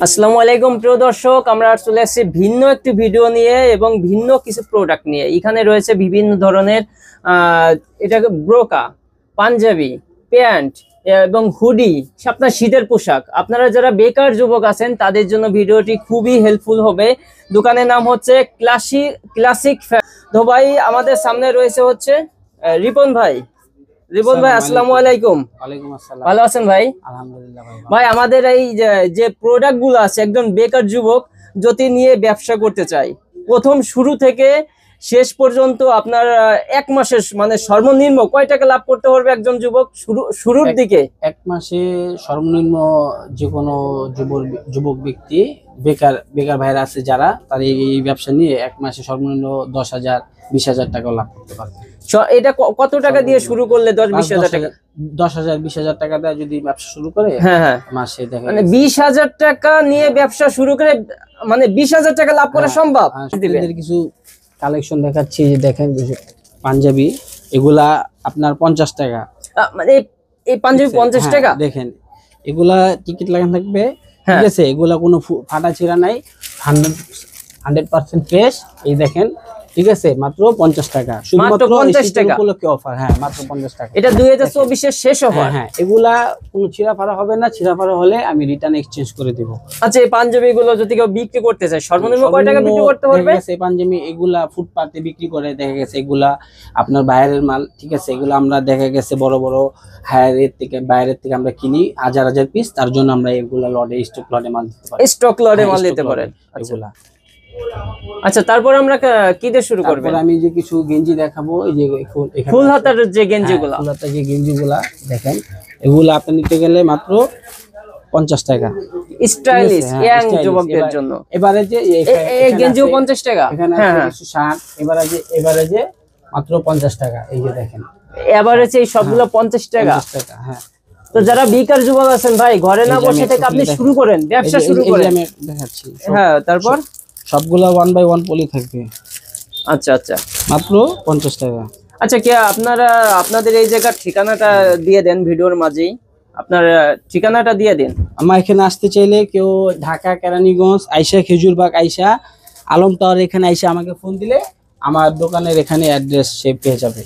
আসসালামু আলাইকুম প্রিয় দর্শক, আমরা চলে আসছি ভিন্ন একটি ভিডিও নিয়ে এবং ভিন্ন কিছু প্রোডাক্ট নিয়ে। এখানে রয়েছে বিভিন্ন ধরনের এটাকে ব্রোকা, পাঞ্জাবি, প্যান্ট এবং হুডি, আপনার শীতের পোশাক। আপনারা যারা বেকার যুবক আছেন তাদের জন্য ভিডিওটি খুবই হেল্পফুল হবে। দোকানের নাম হচ্ছে ক্লাসিক। তো ভাই, আমাদের সামনে রয়েছে হচ্ছে রিপন ভাই। রিপন ভাই, আসসালামু আলাইকুম। ওয়ালাইকুম আসসালাম। ভালো আছেন ভাই? আলহামদুলিল্লাহ ভাই। ভাই, আমাদের এই যে প্রোডাক্ট গুলো আছে, একজন বেকার যুবক যদি নিয়ে ব্যবসা করতে চায়, প্রথম শুরু থেকে শেষ পর্যন্ত আপনার এক মাসের মানে সর্বনিম্ন কয় টাকা লাভ করতে পারবে একজন যুবক শুরুর দিকে? এক মাসে সর্বনিম্ন যে কোনো যুবক ব্যক্তি বেকার ভাইরা আছে যারা, তার এই ব্যবসা নিয়ে এক মাসে সর্বনিম্ন 10,000 20,000 টাকা লাভ করতে পারবে। এটা কত টাকা দিয়ে শুরু করলে 10-20,000 টাকা? 10,000 20,000 টাকা দিয়ে যদি ব্যবসা শুরু করে, হ্যাঁ, মাসে দেখা মানে 20,000 টাকা নিয়ে ব্যবসা শুরু করে মানে 20,000 টাকা লাভ করা সম্ভব। কিছু কালেকশন দেখাচ্ছি, যে দেখেন পাঞ্জাবি, এগুলা আপনার 50 টাকা। মানে এই পাঞ্জাবি 50 টাকা? দেখেন, এগুলা টিকিট লাগানো থাকবে, ঠিক আছে? এগুলা কোনো ফাটা ছিঁড়া নাই, 100% ফ্রেশ। এই দেখেন, ঠিক আছে, মাত্র 50 টাকা, শুধুমাত্র 50 টাকা উপলক্ষে অফার। হ্যাঁ, মাত্র 50 টাকা। এটা 2024 এর শেষ অফার। হ্যাঁ, এগুলা কোনো ছিঁড়া ফাড়া হবে না, ছিঁড়া ফাড়া হলে আমি রিটার্ন এক্সচেঞ্জ করে দেব। আচ্ছা, এই পাঞ্জাবি গুলো যদি কেউ বিক্রি করতে চায় সর্বনিম্ন কয় টাকা বিক্রি করতে পারবে? এই পাঞ্জাবি এগুলা ফুটপাতে বিক্রি করে, দেখা গেছে এগুলা আপনার বাইরের মাল, ঠিক আছে? এগুলা আমরা দেখা গেছে বড় বড় হায়ারের থেকে, বাইরের থেকে আমরা কিনি হাজার হাজার পিস, তার জন্য আমরা এগুলা স্টক লটে মাল দিতে পারি। স্টক লটে মাল দিতে পারেন এগুলা। আচ্ছা, তারপর আমরা কি দিয়ে শুরু করব? আমি যে কিছু গেঞ্জি দেখাবো, এই যে ফুল হাতার যে গেঞ্জিগুলা, ফুল হাতার যে গেঞ্জিগুলা দেখেন, এগুলা আপনি নিতে গেলে মাত্র 50 টাকা, স্টাইলিশ ইয়াং যুবকদের জন্য। এবারে যে এই গেঞ্জিও 50 টাকা। এখানে কিছু শার্ট, এবারে যে মাত্র 50 টাকা। এই যে দেখেন, এভারেজ এই সবগুলো 50 টাকা। হ্যাঁ। তো যারা বেকার যুবক আছেন ভাই, ঘরে না বসে থেকে আপনি শুরু করেন, ব্যবসা শুরু করেন। আমি দেখাচ্ছি। হ্যাঁ, তারপর সবগুলা 1 বাই 1 পলি থাকবে। আচ্ছা আচ্ছা, মাত্র 50 টাকা। আচ্ছা, কে আপনারা আপনাদের এই জায়গার ঠিকানাটা দিয়ে দেন ভিডিওর মাঝেই, আপনার ঠিকানাটা দিয়ে দিন। আমার এখানে আসতে চাইলে কেউ ঢাকা কেরানীগঞ্জ আইসা, খেজুরবাগ আইসা, আলম টাওয়ার এখানে আইসা আমাকে ফোন দিলে আমার দোকানের এখানে অ্যাড্রেস সে পেয়ে যাবে।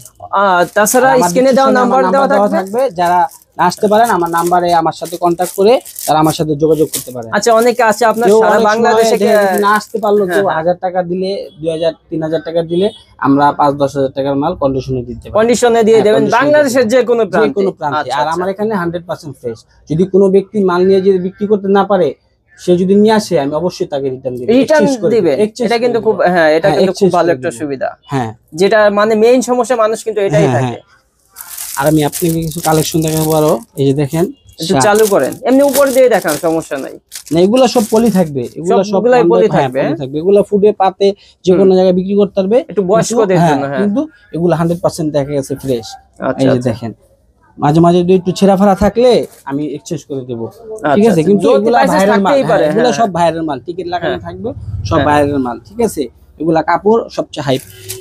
তাছাড়া স্ক্রিনে দেওয়া নাম্বার দেওয়া থাকবে, যারা আসতে পারেন আমার নাম্বারে আমার সাথে কন্টাক্ট করে তারা আমার সাথে যোগাযোগ করতে পারে। আচ্ছা, অনেকে আছে আপনার সারা বাংলাদেশে না আসতে পারলো, কেউ 1000 টাকা দিলে, 2000 3000 টাকা দিলে আমরা 5-10 হাজার টাকার মাল কন্ডিশনে দিতে পারি। কন্ডিশনে দিয়ে দেবেন বাংলাদেশের যে কোনো প্রান্তে। আর আমার এখানে 100% ফ্রেশ। যদি কোনো ব্যক্তি মাল নিয়ে যদি বিক্রি করতে না পারে, সে যদি নিয়ে আসে, আমি অবশ্যই তাকে রিটার্ন দিব। এটা কিন্তু খুব, হ্যাঁ, এটা কিন্তু খুব ভালো একটা সুবিধা। হ্যাঁ, যেটা মানে মেইন সমস্যা মানুষ কিন্তু এটাই থাকে। আর আমি আপনাকে কিছু কালেকশন দেখাবো আরো। এই যে দেখেন, একটু চালু করেন, এমনি উপর দিয়ে দেখান, সমস্যা নাই। না, এগুলা সব পলি থাকবে, এগুলা সবগুলাই পলি থাকবে। এগুলা ফুডে পাতে যে কোনো জায়গায় বিক্রি করতে পারবে, একটু বয়স্কদের জন্য। কিন্তু এগুলা 100% দেখা গেছে ফ্রেশ। এই যে দেখেন, মাঝে মাঝে যদি একটু ছেঁড়া ফাড়া থাকলে আমি এক্সচেঞ্জ করে দেব, ঠিক আছে? কিন্তু এগুলা ভাইরাল মাল, এগুলা সব ভাইরাল মাল, টিকিট লাগানো থাকবে, সব ভাইরাল মাল, ঠিক আছে? এগুলা কাপড় সবচেয়ে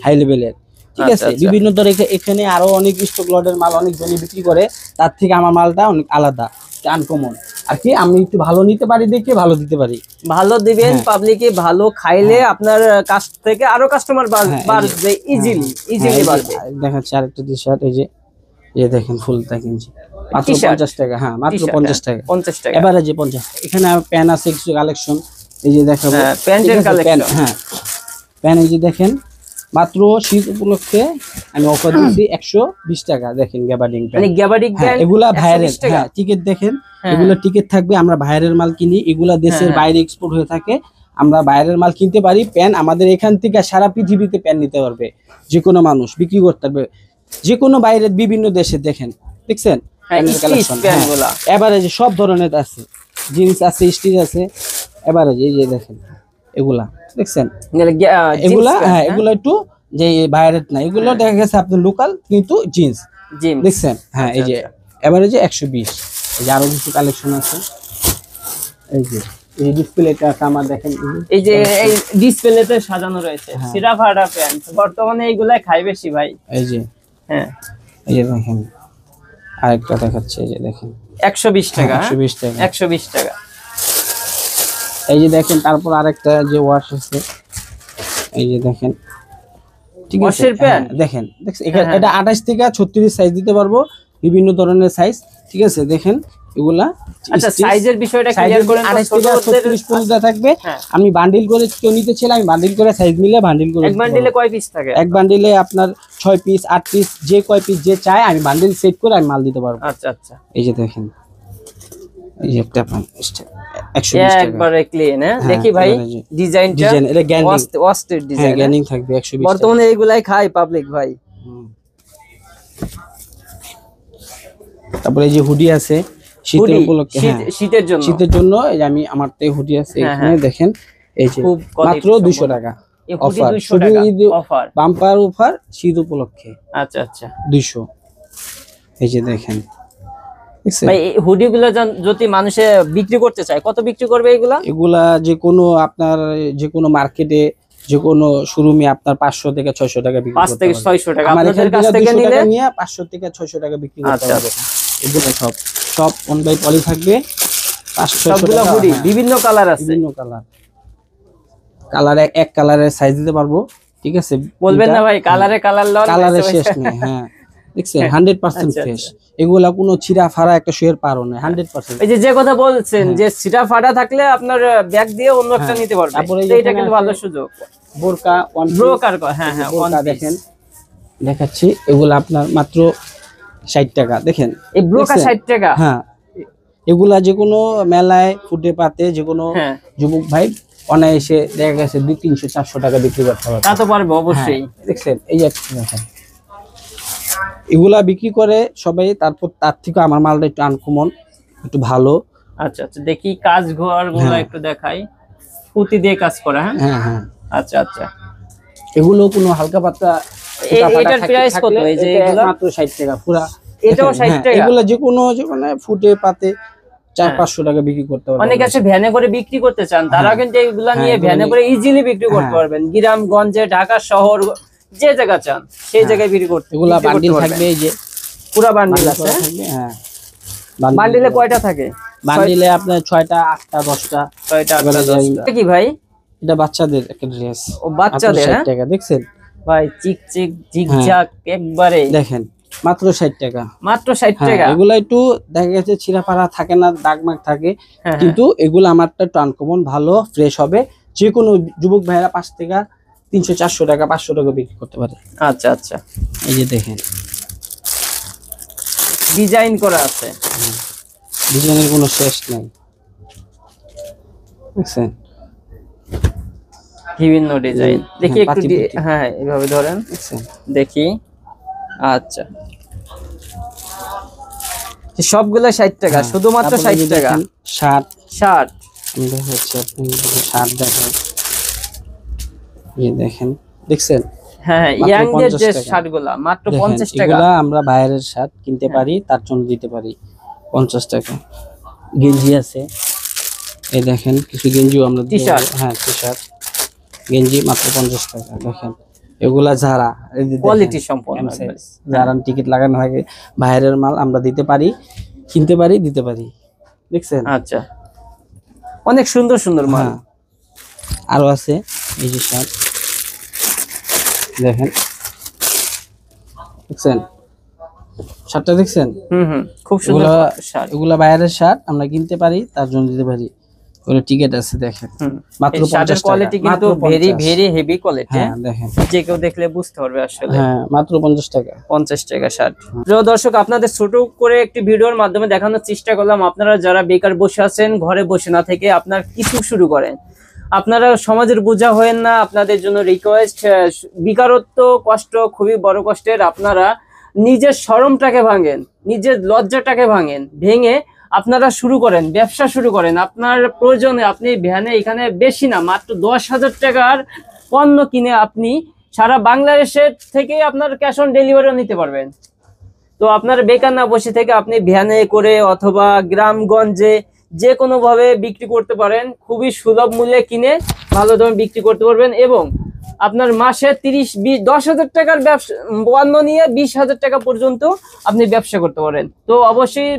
হাই লেভেলের, ঠিক আছে? বিভিন্ন ধরনের এখানে আরো অনেক স্টক লটের মাল অনেক জনই বিক্রি করে, তার থেকে আমার মালটা অনেক আলাদা, আনকমন আর কি। আমি একটু ভালো নিতে পারি, দেখে ভালো দিতে পারি। ভালো দিবেন, পাবলিকে ভালো খাইলে আপনার কাছ থেকে আরো কাস্টমার বাড়বে, ইজিলি বাড়বে। দেখাচ্ছি আরেকটা টি-শার্ট, এই দেখেন, ফুল দেখেন, মাত্র 50 টাকা। হ্যাঁ, মাত্র 50 টাকা। 50 টাকা এবারে যে 50। এখানে প্যান আছে কিছু কালেকশন, এই যে দেখাবো প্যান্টের কালেকশন। হ্যাঁ, প্যান এই যে দেখেন, মাত্র শীত উপলক্ষে আমি অফার দিচ্ছি 120 টাকা। দেখেন, গ্যাবার্ডিং প্যান, মানে গ্যাবার্ডিং প্যান, এগুলা ভাইরাল। হ্যাঁ, টিকিট দেখেন, এগুলা টিকিট থাকবে। আমরা ভাইরাল মাল কিনি, এগুলা দেশের বাইরে এক্সপোর্ট হয়ে থাকে, আমরা বাইরের মাল কিনতে পারি। প্যান আমাদের এখান থেকে সারা পৃথিবীতে প্যান নিতে পারবে, যে কোনো মানুষ বিক্রি করতে পারবে, যে কোনো বাইরের বিভিন্ন দেশে। দেখেন, দেখছেন এভারেজে সব ধরনের আছে, জিন্স আছে, স্টিচ আছে, এভারেজ। এই যে দেখেন, এগুলা দেখছেন, এগুলা, হ্যাঁ, এগুলা একটু যে বাইরের না, এগুলো দেখা গেছে আপনার লোকাল, কিন্তু জিন্স দেখছেন। হ্যাঁ, এই যে এভারেজে 120। এই যে আরো কিছু কালেকশন আছে, এই যে ডিসপ্লেটা আছে আমার, দেখেন, এই যে এই ডিসপ্লেতে সাজানো রয়েছে সিরা ফাটা প্যান্ট। বর্তমানে এইগুলাই খাই বেশি ভাই। এই যে, হ্যাঁ, এই যে দেখেন, আরেকটা দেখাচ্ছে, এই যে দেখেন, 120 টাকা। 120 টাকা। 120 টাকা। এই যে দেখেন, তারপর আরেকটা যে ওয়াশ আছে, এই যে দেখেন, ঠিক আছে, ওয়াশের প্যান্ট দেখেন, এটা 28 থেকে 36 সাইজ দিতে পারবো, বিভিন্ন ধরনের সাইজ, ঠিক আছে। দেখেন এগুলা, আচ্ছা সাইজের বিষয়টা ক্লিয়ার করেন। 28 থেকে 36 পর্যন্ত থাকবে। আমি বান্ডিল করে কেউ নিতে চাইলে আমি বান্ডিল করে সাইজ মিলে বান্ডিল করে, এক বান্ডিলে কয় পিস থাকে? এক বান্ডিলে আপনার 6 পিস 8 পিস, যে কয় পিস যে চায় আমি বান্ডিল সেট করে আমি মাল দিতে পারবো। আচ্ছা আচ্ছা, এই যে দেখেন, এই যে একটা 120 টাকা একবারে ক্লিন। হ্যাঁ দেখি ভাই ডিজাইনটা, এটা গ্যানিং ওয়াস্টের ডিজাইন, গ্যানিং থাকবে 120 টাকা। বর্তমানে এইগুলাই খায় পাবলিক ভাই। তারপরে এই যে হুডি আছে শীতের উপলক্ষে, শীতের জন্য, শীতের জন্য এই যে আমার তে হুডি আছে এখানে দেখেন, এই যে মাত্র 200 টাকা অফার, শুধু অফার, বাম্পার অফার শীত উপলক্ষে। আচ্ছা আচ্ছা 200। এই যে দেখেন ভাই, এই হুডিগুলো যদি মানুষে বিক্রি করতে চায় কত বিক্রি করবে এগুলা? এগুলা যে কোনো আপনার যে কোনো মার্কেটে যে কোনো শোরুমে আপনার 500 থেকে 600 টাকা বিক্রি করতে 5 থেকে 600 টাকা আপনাদের কাছ থেকে নিলে 500 থেকে 600 টাকা বিক্রি করতে পারবে। এগুলো সব অন বাই পলি থাকবে, 500 সবগুলো হুডি বিভিন্ন কালার আছে, বিভিন্ন কালার এক কালারের সাইজ দিতে পারবো, ঠিক আছে। বলবেন না ভাই কালারে কালার লন, কালারের শেষ নেই। হ্যাঁ দেখছেন 100% ফ্রেশ, এগুলা কোনো ছিঁড়া ফাড়া একটা শুয়ের পারো না, 100%। এই যে কথা বলছেন যে ছিঁড়া ফাড়া থাকলে আপনার ব্যাগ দিয়ে অন্য একটা নিতে পারবে, এটা কিন্তু ভালো সুযোগ। বোরকা ব্রোকার, হ্যাঁ হ্যাঁ বোরকা দেখেন, দেখাচ্ছি, এগুলা আপনার মাত্র 60 টাকা। দেখেন এই ব্রোকা 60 টাকা। হ্যাঁ এগুলা যে কোনো মেলায় ফুটে পাতে যে কোনো যুবক ভাই অনায়াসে দেখা গেছে 200-300-400 টাকা বিক্রি করতে পারবে। তা তো পারবে অবশ্যই। দেখছেন এই যে দেখেন এগুলা বিক্রি করে সবাই, তারপর তার থেকে আমার মালটা একটু আনকমন, একটু ভালো। আচ্ছা আচ্ছা, দেখি কাজ ঘর গুলো একটু দেখাই, পুঁতি দিয়ে কাজ করা। হ্যাঁ হ্যাঁ আচ্ছা আচ্ছা, এগুলো কোনো হালকা পাতলা, এটার প্রাইস কত? এই যে এগুলো মাত্র 60 টাকা পুরা, এটাও 60 টাকা। এগুলো যে কোনো ফুটে পাতে 400-500 টাকা বিক্রি করতে পারবেন। অনেক আছে ভ্যানে করে বিক্রি করতে চান, তারা কিন্তু এগুলা নিয়ে ভ্যানে করে ইজিলি বিক্রি করতে পারবেন। গ্রামগঞ্জে, ঢাকা শহর, যে জায়গা চান সেই জায়গায় বিক্রি করতে। এগুলা বান্ডিল থাকবে, এই যে পুরো বান্ডিল আছে। হ্যাঁ বান্ডিলে কয়টা থাকে? বান্ডিলে আপনার 6টা 8টা 10টা 6টা 8টা 10টা। কি ভাই এটা বাচ্চাদের একটা ড্রেস, ও বাচ্চাদের। 60 টাকা। দেখছেন ভাই চিকচিক ঝিকঝাক একবারে, দেখেন মাত্র 60 টাকা, মাত্র 60 টাকা। এগুলা একটু দেখা গেছে ছিঁড়াফাড়া থাকে না, দাগমাগ থাকে, কিন্তু এগুলো আমারটা একটু আনকমন, ভালো ফ্রেশ হবে। যে কোনো যুবক ভাইরা 5 থেকে 300-400 টাকা 500 টাকা বিক্রি করতে পারে। আচ্ছা আচ্ছা, এই যে দেখেন ডিজাইন করা আছে, ডিজাইনের কোনো শেষ নাই। দেখছেন বিভিন্ন ডিজাইন, দেখি একটু। হ্যাঁ এইভাবে ধরেন, দেখি। আচ্ছা সবগুলো 60 টাকা, শুধুমাত্র 60 টাকা। শার্ট আমি দেখাচ্ছি আপনাকে, শার্ট দেখাই, এই দেখেন, দেখছেন। হ্যাঁ ইয়াংদের যে শার্টগুলো মাত্র 50 টাকা। এগুলা আমরা বাইরের শার্ট কিনতে পারি, তার জন্য দিতে পারি 50 টাকা। গেঞ্জি আছে, এই দেখেন কিছু গেঞ্জিও আমরা দিতে পারি। হ্যাঁ টি-শার্ট গেঞ্জি মাত্র 50 টাকা। দেখেন এগুলা যারা কোয়ালিটি সম্পন্ন, যারা টিকিট লাগানো থাকে, বাইরের মাল আমরা দিতে পারি, কিনতে পারি, দিতে পারি। দেখছেন আচ্ছা, অনেক সুন্দর সুন্দর মাল আরো আছে। এই যে শার্ট দেখেন, দেখছেন শার্টটা, দেখছেন খুব সুন্দর শার্ট। এগুলা বাইরের শার্ট আমরা কিনতে পারি, তার জন্য দিতে পারি। ওর টিকেট আছে, দেখেন মাত্র 50 টাকা। কোয়ালিটি কিন্তু ভেরি ভেরি হেভি কোয়ালিটি। হ্যাঁ দেখেন, যে কেউ দেখলে বুঝতে পারবে আসলে। হ্যাঁ মাত্র 50 টাকা, 50 টাকা শার্ট। প্রিয় দর্শক, আপনাদের ছোট করে একটি ভিডিওর মাধ্যমে দেখানোর চেষ্টা করলাম, আপনারা যারা বেকার বসে আছেন, ঘরে বসে না থেকে আপনারা কিছু শুরু করেন। আপনারা সমাজের বোঝা হয়েন না, আপনাদের জন্য রিকোয়েস্ট, বেকারত্ব কষ্ট খুবই বড় কষ্টের। আপনারা নিজের শরমটাকে ভাঙেন, নিজের লজ্জাটাকে ভেঙে আপনারা শুরু করেন, ব্যবসা শুরু করেন। আপনার প্রয়োজনে আপনি ভ্যানে, এখানে বেশি না, মাত্র 10,000 টাকার পণ্য কিনে আপনি সারা বাংলাদেশের থেকে আপনার ক্যাশ অন ডেলিভারিও নিতে পারবেন। তো আপনার বেকার না বসে থেকে আপনি ভ্যানে করে অথবা গ্রামগঞ্জে যে কোনো ভাবে বিক্রি করতে পারেন, খুবই সুলভ মূল্যে কিনে ভালো দামে বিক্রি করতে পারবেন, এবং আপনার মাসে 10,000 টাকার ব্যবসা পণ্য নিয়ে 20,000 টাকা পর্যন্ত আপনি ব্যবসা করতে পারেন। তো অবশ্যই